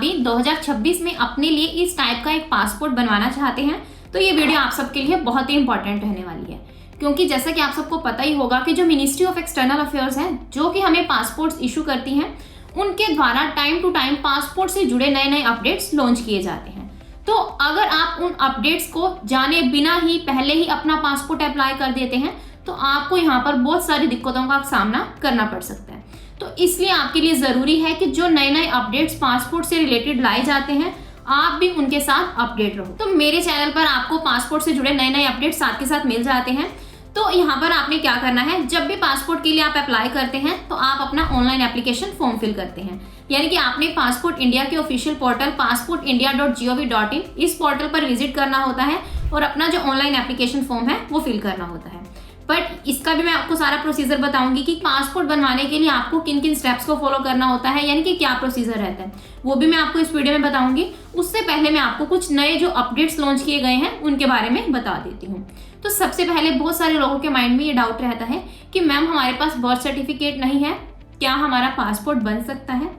भी 2026 में अपने लिए इस टाइप का एक पासपोर्ट बनवाना चाहते हैं तो ये वीडियो आप सबके लिए बहुत ही इंपॉर्टेंट रहने वाली है, क्योंकि जैसा कि आप सबको पता ही होगा कि जो मिनिस्ट्री ऑफ एक्सटर्नल अफेयर्स है जो कि हमें पासपोर्ट्स इशू करती हैं, उनके द्वारा टाइम टू टाइम पासपोर्ट से जुड़े नए नए अपडेट्स लॉन्च किए जाते हैं। तो अगर आप उन अपडेट्स को जाने बिना ही पहले ही अपना पासपोर्ट अप्लाई कर देते हैं तो आपको यहाँ पर बहुत सारी दिक्कतों का सामना करना पड़ सकता है। तो इसलिए आपके लिए ज़रूरी है कि जो नए नए अपडेट्स पासपोर्ट से रिलेटेड लाए जाते हैं आप भी उनके साथ अपडेट रहो। तो मेरे चैनल पर आपको पासपोर्ट से जुड़े नए नए अपडेट्स साथ के साथ मिल जाते हैं। तो यहाँ पर आपने क्या करना है, जब भी पासपोर्ट के लिए आप अप्लाई करते हैं तो आप अपना ऑनलाइन एप्लीकेशन फॉर्म फिल करते हैं। यानी कि आपने पासपोर्ट इंडिया के ऑफिशियल पोर्टल passportindia.gov.in इस पोर्टल पर विजिट करना होता है और अपना जो ऑनलाइन एप्लीकेशन फॉर्म है वो फिल करना होता है। बट इसका भी मैं आपको सारा प्रोसीजर बताऊंगी कि पासपोर्ट बनवाने के लिए आपको किन किन स्टेप्स को फॉलो करना होता है, यानी कि क्या प्रोसीजर रहता है, वो भी मैं आपको इस वीडियो में बताऊंगी। उससे पहले मैं आपको कुछ नए जो अपडेट्स लॉन्च किए गए हैं उनके बारे में बता देती हूँ। तो सबसे पहले बहुत सारे लोगों के माइंड में ये डाउट रहता है कि मैम हमारे पास बर्थ सर्टिफिकेट नहीं है, क्या हमारा पासपोर्ट बन सकता है?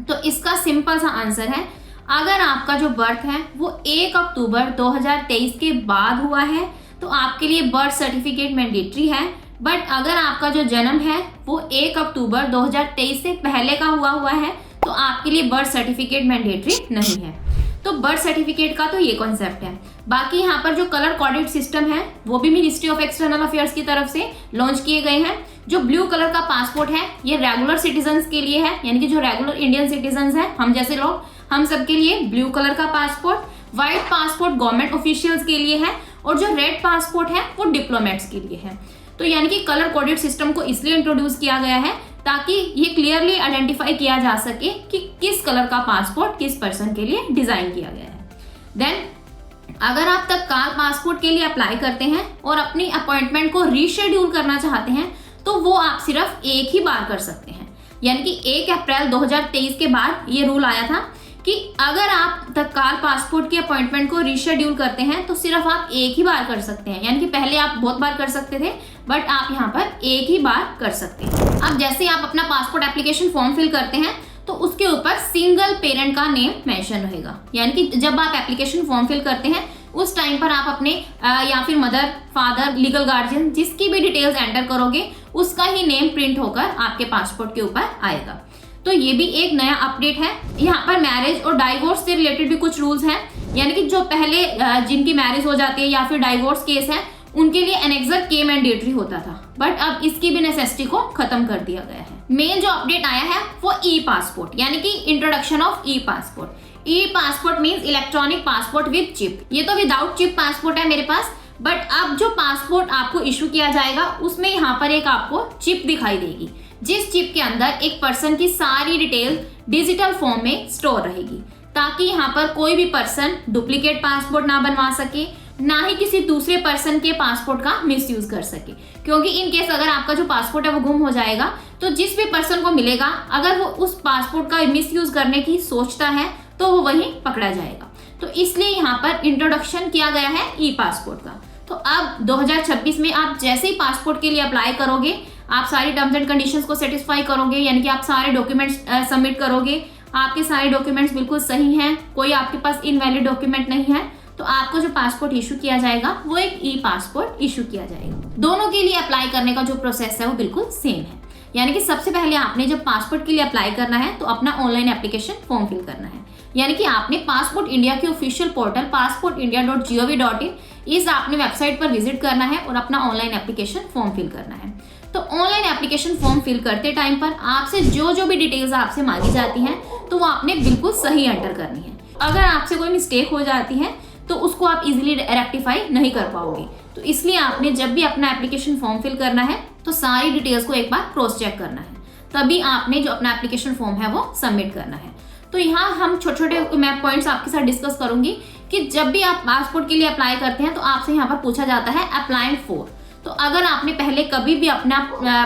तो इसका सिंपल सा आंसर है, अगर आपका जो बर्थ है वो 1 अक्टूबर 2023 के बाद हुआ है तो आपके लिए बर्थ सर्टिफिकेट मैंडेटरी है। बट अगर आपका जो जन्म है वो 1 अक्टूबर 2023 से पहले का हुआ है तो आपके लिए बर्थ सर्टिफिकेट मैंडेटरी नहीं है। तो बर्थ सर्टिफिकेट का तो ये कॉन्सेप्ट है। बाकी यहाँ पर जो कलर कोडेड सिस्टम है वो भी मिनिस्ट्री ऑफ एक्सटर्नल अफेयर्स की तरफ से लॉन्च किए गए हैं। जो ब्लू कलर का पासपोर्ट है ये रेगुलर सिटीजन्स के लिए है, यानी कि जो रेगुलर इंडियन सिटीजन्स हैं, हम जैसे लोग, हम सबके लिए ब्लू कलर का passport. White passport government officials के लिए है और जो रेड पासपोर्ट है वो डिप्लोमेट्स के लिए है। तो यानी कि कलर कोडेड सिस्टम को इसलिए इंट्रोड्यूस किया गया है ताकि ये क्लियरली आइडेंटिफाई किया जा सके कि किस कलर का पासपोर्ट किस पर्सन के लिए डिजाइन किया गया है। देन अगर आप तत्काल पासपोर्ट के लिए अप्लाई करते हैं और अपनी अपॉइंटमेंट को रीशेड्यूल करना चाहते हैं तो वो आप सिर्फ एक ही बार कर सकते हैं। यानी कि 1 अप्रैल 2023 के बाद ये रूल आया था कि अगर आप तत्काल पासपोर्ट की अपॉइंटमेंट को रीशेड्यूल करते हैं तो सिर्फ आप एक ही बार कर सकते हैं। यानी कि पहले आप बहुत बार कर सकते थे बट आप यहाँ पर एक ही बार कर सकते हैं। अब जैसे आप अपना पासपोर्ट एप्लीकेशन फॉर्म फिल करते हैं तो उसके ऊपर सिंगल पेरेंट का नेम मेंशन रहेगा। यानी कि जब आप एप्लीकेशन फॉर्म फिल करते हैं उस टाइम पर आप अपने या फिर मदर, फादर, लीगल गार्जियन जिसकी भी डिटेल्स एंटर करोगे उसका ही नेम प्रिंट होकर आपके पासपोर्ट के ऊपर आएगा। तो ये भी एक नया अपडेट है। यहाँ पर मैरिज और डाइवोर्स से रिलेटेड भी कुछ रूल्स हैं, यानी कि जो पहले जिनकी मैरिज हो जाती है या फिर डाइवोर्स केस है उनके लिए एनेक्सर के मैंडेटरी होता था, बट अब इसकी भी नेसेसिटी को खत्म कर दिया गया है। मेन जो अपडेट आया है वो ई पासपोर्ट, यानी कि introduction of E passport. E passport means electronic passport with chip. ये तो विदाउट चिप पासपोर्ट है मेरे पास, बट अब जो पासपोर्ट आपको इशू किया जाएगा उसमें यहाँ पर एक आपको चिप दिखाई देगी, जिस चिप के अंदर एक पर्सन की सारी डिटेल डिजिटल फॉर्म में स्टोर रहेगी, ताकि यहाँ पर कोई भी पर्सन डुप्लीकेट पासपोर्ट ना बनवा सके, ना ही किसी दूसरे पर्सन के पासपोर्ट का मिसयूज कर सके। क्योंकि इन केस अगर आपका जो पासपोर्ट है वो गुम हो जाएगा तो जिस भी पर्सन को मिलेगा अगर वो उस पासपोर्ट का मिसयूज करने की सोचता है तो वो वहीं पकड़ा जाएगा। तो इसलिए यहाँ पर इंट्रोडक्शन किया गया है ई पासपोर्ट का। तो अब 2026 में आप जैसे ही पासपोर्ट के लिए अप्लाई करोगे आप सारी टर्म्स एंड कंडीशंस को सेटिस्फाई करोगे, यानी कि आप सारे डॉक्यूमेंट्स सबमिट करोगे, आपके सारे डॉक्यूमेंट्स बिल्कुल सही हैं, कोई आपके पास इनवैलिड डॉक्यूमेंट नहीं है, तो आपको जो पासपोर्ट इशू किया जाएगा वो एक ई पासपोर्ट इशू किया जाएगा। दोनों के लिए अप्लाई करने का जो प्रोसेस है वो बिल्कुल सेम है। यानी कि सबसे पहले आपने जब पासपोर्ट के लिए अप्लाई करना है तो अपना ऑनलाइन एप्लीकेशन फॉर्म फिल करना है। यानी कि आपने पासपोर्ट इंडिया के ऑफिशियल पोर्टल passportindia.gov.in इस आपने वेबसाइट पर विजिट करना है और अपना ऑनलाइन एप्लीकेशन फॉर्म फिल करना है। तो ऑनलाइन एप्लीकेशन फॉर्म फिल करते टाइम पर आपसे जो भी डिटेल्स आपसे मांगी जाती हैं तो वो आपने बिल्कुल सही एंटर करनी है। अगर आपसे कोई मिस्टेक हो जाती है तो उसको आप इजीली रेक्टिफाई नहीं कर पाओगे। तो इसलिए आपने जब भी अपना एप्लीकेशन फॉर्म फिल करना है तो सारी डिटेल्स को एक बार क्रॉस चेक करना है, तभी आपने जो अपना एप्लीकेशन फॉर्म है वो सबमिट करना है। तो यहाँ हम छोटे छोटे मैं पॉइंट्स आपके साथ डिस्कस करूंगी कि जब भी आप पासपोर्ट के लिए अप्लाई करते हैं तो आपसे यहाँ पर पूछा जाता है अप्लाइंग फॉर। तो अगर आपने पहले कभी भी अपना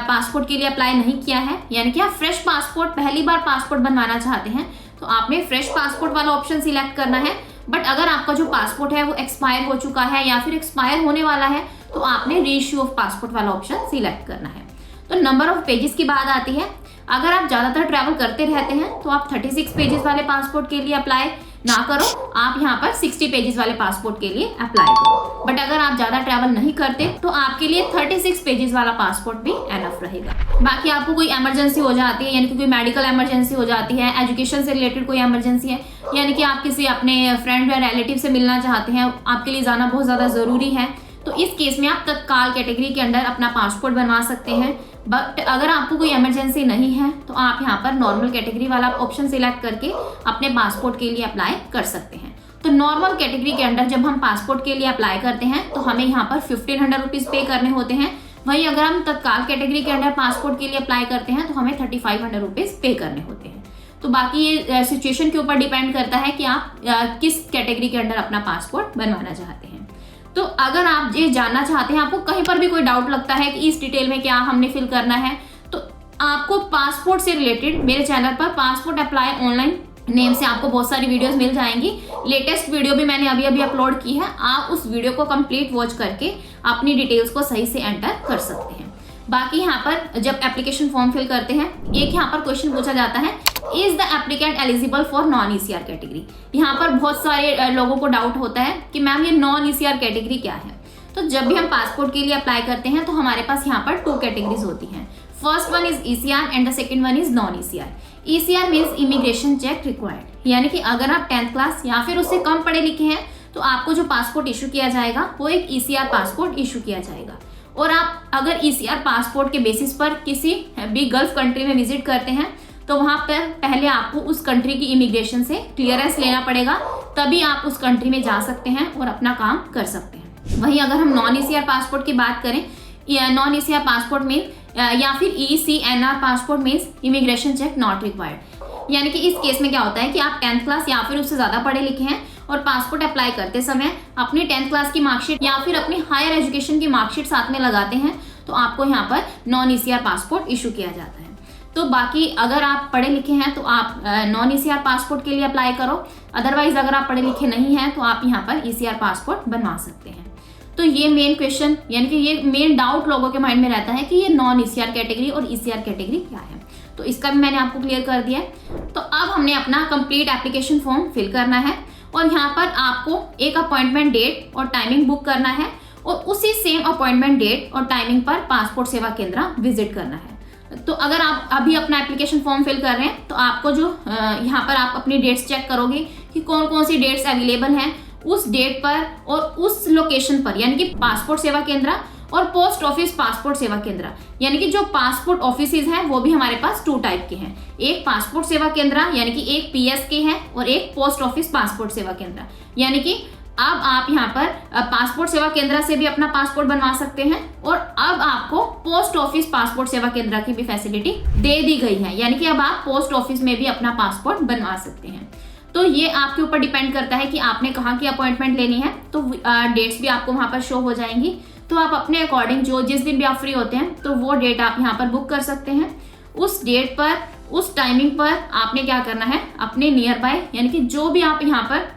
पासपोर्ट के लिए अप्लाई नहीं किया है, यानी कि आप फ्रेश पासपोर्ट पहली बार पासपोर्ट बनवाना चाहते हैं, तो आपने फ्रेश पासपोर्ट वाला ऑप्शन सिलेक्ट करना है। बट अगर आपका जो पासपोर्ट है वो एक्सपायर हो चुका है या फिर एक्सपायर होने वाला है तो आपने रीइश्यू ऑफ पासपोर्ट वाला ऑप्शन सिलेक्ट करना है। तो नंबर ऑफ पेजेस की बात आती है। अगर आप ज़्यादातर ट्रैवल करते रहते हैं तो आप 36 पेजेस वाले पासपोर्ट के लिए अप्लाई ना करो, आप यहाँ पर 60 पेजेस वाले पासपोर्ट के लिए अप्लाई करो। बट अगर आप ज़्यादा ट्रैवल नहीं करते तो आपके लिए 36 पेजेस वाला पासपोर्ट भी एनफ रहेगा। बाकी आपको कोई इमरजेंसी हो जाती है, यानी कि कोई मेडिकल इमरजेंसी हो जाती है, एजुकेशन से रिलेटेड कोई इमरजेंसी है, यानी कि आप किसी अपने फ्रेंड या रिलेटिव से मिलना चाहते हैं, आपके लिए जाना बहुत ज़्यादा ज़रूरी है, तो इस केस में आप तत्काल कैटेगरी के अंडर अपना पासपोर्ट बनवा सकते हैं। बट अगर आपको कोई इमरजेंसी नहीं है तो आप यहाँ पर नॉर्मल कैटेगरी वाला ऑप्शन सिलेक्ट करके अपने पासपोर्ट के लिए अप्लाई कर सकते हैं। तो नॉर्मल कैटेगरी के अंडर जब हम पासपोर्ट के लिए अप्लाई करते हैं तो हमें यहाँ पर 1500 रुपीज़ पे करने होते हैं। वहीं अगर हम तत्काल कैटेगरी के अंडर पासपोर्ट के लिए अप्लाई करते हैं तो हमें 3500 रुपीज़ पे करने होते हैं। तो बाकी ये सिचुएशन के ऊपर डिपेंड करता है कि आप किस कैटेगरी के अंडर अपना पासपोर्ट बनवाना चाहते हैं। तो अगर आप ये जानना चाहते हैं, आपको कहीं पर भी कोई डाउट लगता है कि इस डिटेल में क्या हमने फिल करना है, तो आपको पासपोर्ट से रिलेटेड मेरे चैनल पर पासपोर्ट अप्लाई ऑनलाइन नेम से आपको बहुत सारी वीडियोस मिल जाएंगी। लेटेस्ट वीडियो भी मैंने अभी अपलोड की है, आप उस वीडियो को कंप्लीट वॉच करके अपनी डिटेल्स को सही से एंटर कर सकते हैं। बाकी यहाँ पर जब एप्लीकेशन फॉर्म फिल करते हैं, एक यहाँ पर क्वेश्चन पूछा जाता है, is the applicant eligible for non ECR category. यहाँ पर बहुत सारे लोगों को डाउट होता है कि मैम ये नॉन ECR कैटेगरी क्या है। तो जब भी हम पासपोर्ट के लिए अप्लाई करते हैं तो हमारे पास यहाँ पर 2 कैटेगरीज होती हैं। First one is ECR and the second one is non ECR। ECR means immigration check required, यानी कि अगर आप 10th क्लास या फिर उससे कम पढ़े लिखे हैं तो आपको जो पासपोर्ट इशू किया जाएगा वो एक ECR पासपोर्ट इशू किया जाएगा। और आप अगर ECR पासपोर्ट के बेसिस पर किसी भी गल्फ कंट्री में विजिट करते हैं तो वहाँ पर पहले आपको उस कंट्री की इमिग्रेशन से क्लियरेंस लेना पड़ेगा, तभी आप उस कंट्री में जा सकते हैं और अपना काम कर सकते हैं। वहीं अगर हम नॉन ECR पासपोर्ट की बात करें, नॉन ECR पासपोर्ट में या फिर ECNR passport means immigration check not required, यानी कि इस केस में क्या होता है कि आप 10th क्लास या फिर उससे ज़्यादा पढ़े लिखे हैं और पासपोर्ट अप्लाई करते समय अपनी 10th क्लास की मार्कशीट या फिर अपनी हायर एजुकेशन की मार्कशीट साथ में लगाते हैं तो आपको यहाँ पर नॉन ECR पासपोर्ट इशू किया जाता है। तो बाकी अगर आप पढ़े लिखे हैं तो आप नॉन ECR पासपोर्ट के लिए अप्लाई करो, अदरवाइज अगर आप पढ़े लिखे नहीं हैं तो आप यहाँ पर ECR पासपोर्ट बनवा सकते हैं। तो ये मेन क्वेश्चन, यानी कि ये मेन डाउट लोगों के माइंड में रहता है कि ये नॉन ECR कैटेगरी और ECR कैटेगरी क्या है, तो इसका भी मैंने आपको क्लियर कर दिया है। तो अब हमने अपना कंप्लीट एप्लीकेशन फॉर्म फिल करना है और यहाँ पर आपको एक अपॉइंटमेंट डेट और टाइमिंग बुक करना है और उसी सेम अपॉइंटमेंट डेट और टाइमिंग पर पासपोर्ट सेवा केंद्र विजिट करना है। तो अगर आप अभी अपना एप्लीकेशन फॉर्म फिल कर रहे हैं तो आपको जो यहाँ पर आप अपनी डेट्स चेक करोगे कि कौन कौन सी डेट्स अवेलेबल हैं उस डेट पर और उस लोकेशन पर, यानी कि पासपोर्ट सेवा केंद्र और पोस्ट ऑफिस पासपोर्ट सेवा केंद्र, यानी कि जो पासपोर्ट ऑफिसेज हैं वो भी हमारे पास 2 टाइप के हैं। एक पासपोर्ट सेवा केंद्र यानी कि एक PSK है और एक पोस्ट ऑफिस पासपोर्ट सेवा केंद्र, यानी कि अब आप यहाँ पर पासपोर्ट सेवा केंद्र से भी अपना पासपोर्ट बनवा सकते हैं और अब आपको पोस्ट ऑफिस पासपोर्ट सेवा केंद्र की भी फैसिलिटी दे दी गई है, यानी कि अब आप पोस्ट ऑफिस में भी अपना पासपोर्ट बनवा सकते हैं। तो ये आपके ऊपर डिपेंड करता है कि आपने कहाँ की अपॉइंटमेंट लेनी है, तो डेट्स भी आपको वहाँ पर शो हो जाएंगी। तो आप अपने अकॉर्डिंग जिस दिन भी आप फ्री होते हैं तो वो डेट आप यहाँ पर बुक कर सकते हैं। उस डेट पर उस टाइमिंग पर आपने क्या करना है, अपने नियर बाय यानी कि जो भी आप यहाँ पर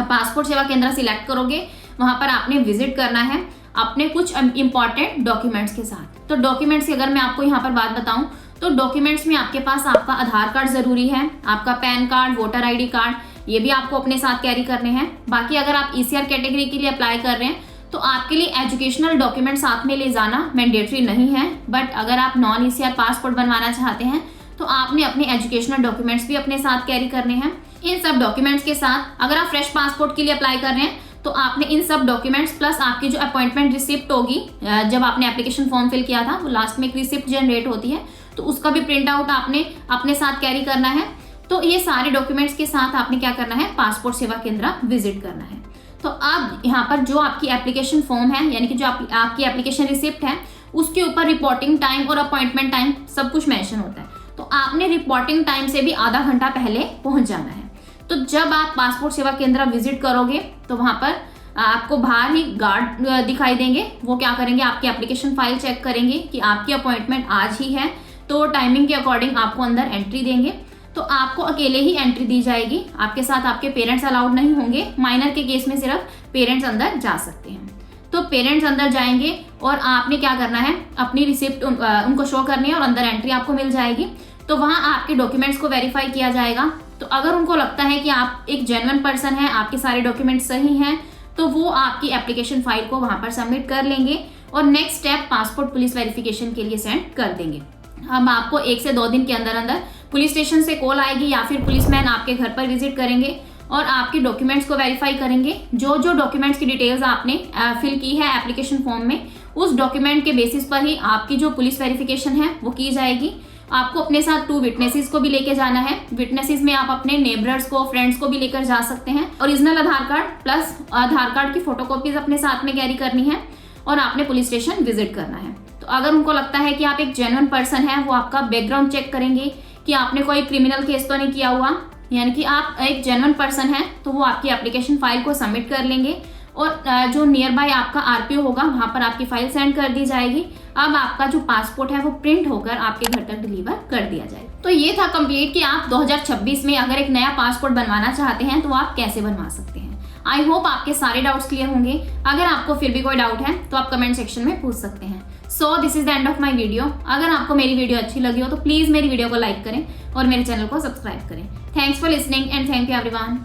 पासपोर्ट सेवा केंद्र सिलेक्ट करोगे वहाँ पर आपने विजिट करना है अपने कुछ इंपॉर्टेंट डॉक्यूमेंट्स के साथ। तो डॉक्यूमेंट्स की अगर मैं आपको यहाँ पर बात बताऊँ तो डॉक्यूमेंट्स में आपके पास आपका आधार कार्ड ज़रूरी है, आपका pan card, voter ID card, ये भी आपको अपने साथ कैरी करने हैं। बाकी अगर आप ECR कैटेगरी के लिए अप्लाई कर रहे हैं तो आपके लिए एजुकेशनल डॉक्यूमेंट साथ में ले जाना मैंडेटरी नहीं है, बट अगर आप नॉन ECR पासपोर्ट बनवाना चाहते हैं तो आपने अपने एजुकेशनल डॉक्यूमेंट्स भी अपने साथ कैरी करने हैं। इन सब डॉक्यूमेंट्स के साथ अगर आप फ्रेश पासपोर्ट के लिए अप्लाई कर रहे हैं तो आपने इन सब डॉक्यूमेंट्स प्लस आपकी जो अपॉइंटमेंट रिसिप्ट होगी, जब आपने एप्लीकेशन फॉर्म फिल किया था वो लास्ट में एक रिसिप्ट जनरेट होती है तो उसका भी प्रिंट आउट आपने अपने साथ कैरी करना है। तो ये सारे डॉक्यूमेंट्स के साथ आपने क्या करना है, पासपोर्ट सेवा केंद्र विजिट करना है। तो अब यहाँ पर जो आपकी एप्लीकेशन फॉर्म है यानी कि जो आपकी एप्लीकेशन रिसिप्ट है उसके ऊपर रिपोर्टिंग टाइम और अपॉइंटमेंट टाइम सब कुछ मेंशन होता है। तो आपने रिपोर्टिंग टाइम से भी आधा घंटा पहले पहुँच जाना है। तो जब आप पासपोर्ट सेवा केंद्र विजिट करोगे तो वहाँ पर आपको बाहर ही गार्ड दिखाई देंगे। वो क्या करेंगे, आपकी एप्लीकेशन फाइल चेक करेंगे कि आपकी अपॉइंटमेंट आज ही है तो टाइमिंग के अकॉर्डिंग आपको अंदर एंट्री देंगे। तो आपको अकेले ही एंट्री दी जाएगी, आपके साथ आपके पेरेंट्स अलाउड नहीं होंगे। माइनर के केस में सिर्फ पेरेंट्स अंदर जा सकते हैं। तो पेरेंट्स अंदर जाएंगे और आपने क्या करना है, अपनी रिसिप्ट उनको शो करनी है और अंदर एंट्री आपको मिल जाएगी। तो वहाँ आपके डॉक्यूमेंट्स को वेरीफाई किया जाएगा। तो अगर उनको लगता है कि आप एक जेन्युइन पर्सन हैं, आपके सारे डॉक्यूमेंट्स सही हैं, तो वो आपकी एप्लीकेशन फाइल को वहाँ पर सबमिट कर लेंगे और next step passport police verification के लिए सेंड कर देंगे। हम आपको 1 से 2 दिन के अंदर अंदर पुलिस स्टेशन से कॉल आएगी या फिर पुलिसमैन आपके घर पर विजिट करेंगे और आपके डॉक्यूमेंट्स को वेरीफाई करेंगे। जो जो डॉक्यूमेंट्स की डिटेल्स आपने फिल की है एप्लीकेशन फॉर्म में, उस डॉक्यूमेंट के बेसिस पर ही आपकी जो पुलिस वेरिफिकेशन है वो की जाएगी। आपको अपने साथ 2 विटनेसेस को भी लेके जाना है। विटनेसेस में आप अपने नेबर्स को, फ्रेंड्स को भी लेकर जा सकते हैं। ओरिजिनल आधार कार्ड प्लस आधार कार्ड की फोटोकॉपीज अपने साथ में कैरी करनी है और आपने पुलिस स्टेशन विजिट करना है। तो अगर उनको लगता है कि आप एक जेन्युइन पर्सन है, वो आपका बैकग्राउंड चेक करेंगे कि आपने कोई क्रिमिनल केस तो नहीं किया हुआ, यानी कि आप एक जेन्युइन पर्सन है, तो वो आपकी एप्लीकेशन फाइल को सबमिट कर लेंगे और जो नियर बाय आपका आरपीओ होगा वहां पर आपकी फाइल सेंड कर दी जाएगी। अब आपका जो पासपोर्ट है वो प्रिंट होकर आपके घर तक डिलीवर कर दिया जाएगा। तो ये था कंप्लीट कि आप 2026 में अगर एक नया पासपोर्ट बनवाना चाहते हैं तो आप कैसे बनवा सकते हैं। आई होप आपके सारे डाउट्स क्लियर होंगे। अगर आपको फिर भी कोई डाउट है तो आप कमेंट सेक्शन में पूछ सकते हैं। So this is the end of my video. अगर आपको मेरी वीडियो अच्छी लगी हो तो प्लीज मेरी वीडियो को लाइक करें और मेरे चैनल को सब्सक्राइब करें। Thanks for listening and thank you everyone.